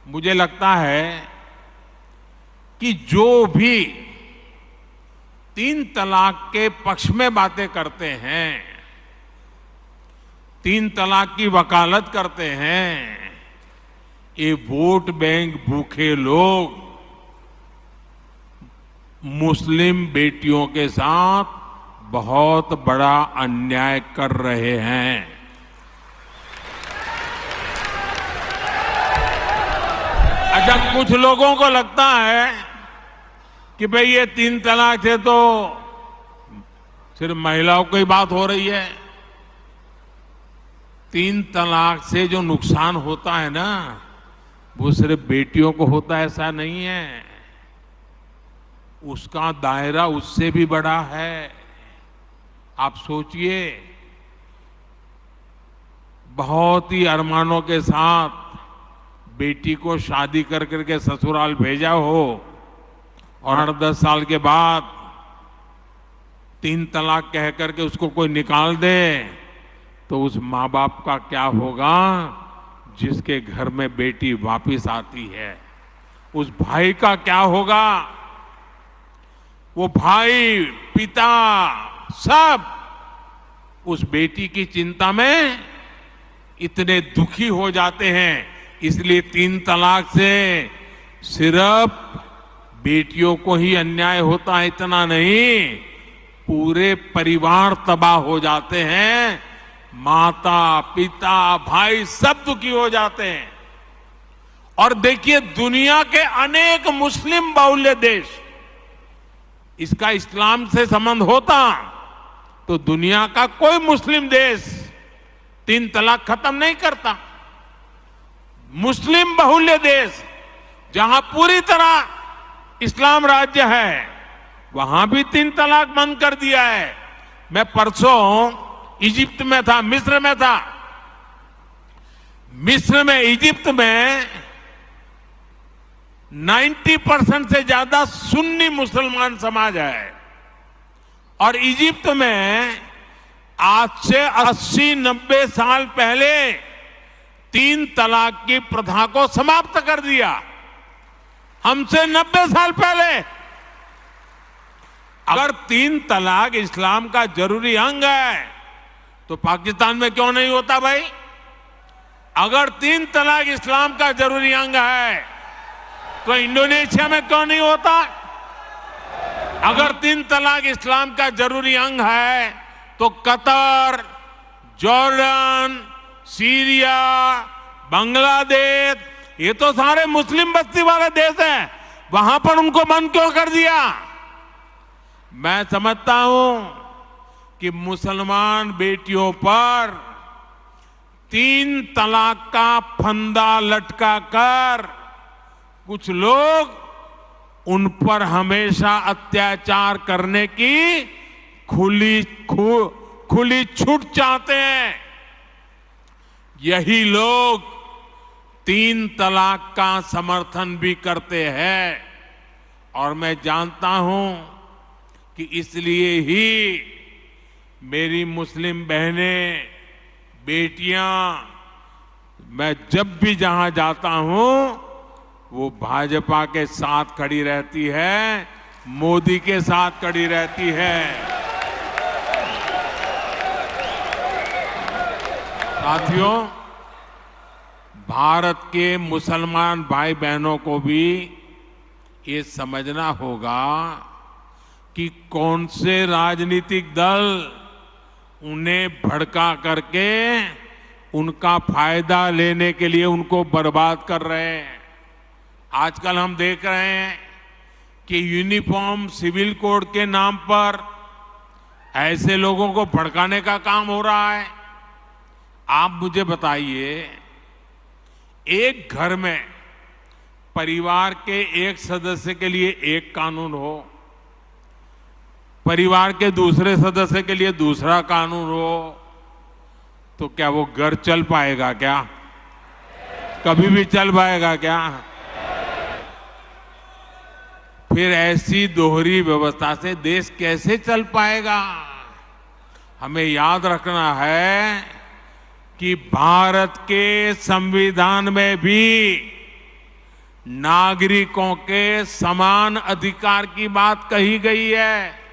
मुझे लगता है कि जो भी 3 तलाक के पक्ष में बातें करते हैं, 3 तलाक की वकालत करते हैं, ये वोट बैंक भूखे लोग मुस्लिम बेटियों के साथ बहुत बड़ा अन्याय कर रहे हैं। अच्छा, कुछ लोगों को लगता है कि भाई ये 3 तलाक से तो सिर्फ महिलाओं की बात हो रही है। 3 तलाक से जो नुकसान होता है ना, वो सिर्फ बेटियों को होता है ऐसा नहीं है, उसका दायरा उससे भी बड़ा है। आप सोचिए, बहुत ही अरमानों के साथ बेटी को शादी कर करके ससुराल भेजा हो और 8-10 साल के बाद 3 तलाक कह करके उसको कोई निकाल दे, तो उस माँ बाप का क्या होगा जिसके घर में बेटी वापिस आती है? उस भाई का क्या होगा? वो भाई, पिता, सब उस बेटी की चिंता में इतने दुखी हो जाते हैं। इसलिए 3 तलाक से सिर्फ बेटियों को ही अन्याय होता है इतना नहीं, पूरे परिवार तबाह हो जाते हैं, माता, पिता, भाई सब दुखी हो जाते हैं। और देखिए, दुनिया के अनेक मुस्लिम बाहुल्य देश, इसका इस्लाम से संबंध होता तो दुनिया का कोई मुस्लिम देश 3 तलाक खत्म नहीं करता। मुस्लिम बाहुल्य देश जहां पूरी तरह इस्लाम राज्य है, वहां भी 3 तलाक बंद कर दिया है। मैं परसों इजिप्ट में था, मिस्र में था। मिस्र में, इजिप्ट में 90% से ज्यादा सुन्नी मुसलमान समाज है और इजिप्ट में आज से 80-90 साल पहले 3 तलाक की प्रथा को समाप्त कर दिया। हमसे 90 साल पहले। अगर 3 तलाक इस्लाम का जरूरी अंग है तो पाकिस्तान में क्यों नहीं होता भाई? अगर 3 तलाक इस्लाम का जरूरी अंग है तो इंडोनेशिया में क्यों नहीं होता? अगर 3 तलाक इस्लाम का जरूरी अंग है तो कतर, जॉर्डन, सीरिया, बांग्लादेश, ये तो सारे मुस्लिम बस्ती वाले देश हैं, वहां पर उनको बंद क्यों कर दिया? मैं समझता हूं कि मुसलमान बेटियों पर 3 तलाक का फंदा लटका कर कुछ लोग उन पर हमेशा अत्याचार करने की खुली छूट चाहते हैं। यही लोग 3 तलाक का समर्थन भी करते हैं और मैं जानता हूं कि इसलिए ही मेरी मुस्लिम बहनें, बेटियां, मैं जब भी जहां जाता हूं वो भाजपा के साथ खड़ी रहती है, मोदी के साथ खड़ी रहती है। साथियों, भारत के मुसलमान भाई बहनों को भी ये समझना होगा कि कौन से राजनीतिक दल उन्हें भड़का करके उनका फायदा लेने के लिए उनको बर्बाद कर रहे हैं। आजकल हम देख रहे हैं कि यूनिफॉर्म सिविल कोड के नाम पर ऐसे लोगों को भड़काने का काम हो रहा है। आप मुझे बताइए, एक घर में परिवार के एक सदस्य के लिए एक कानून हो, परिवार के दूसरे सदस्य के लिए दूसरा कानून हो, तो क्या वो घर चल पाएगा? क्या कभी भी चल पाएगा क्या? फिर ऐसी दोहरी व्यवस्था से देश कैसे चल पाएगा? हमें याद रखना है कि भारत के संविधान में भी नागरिकों के समान अधिकार की बात कही गई है।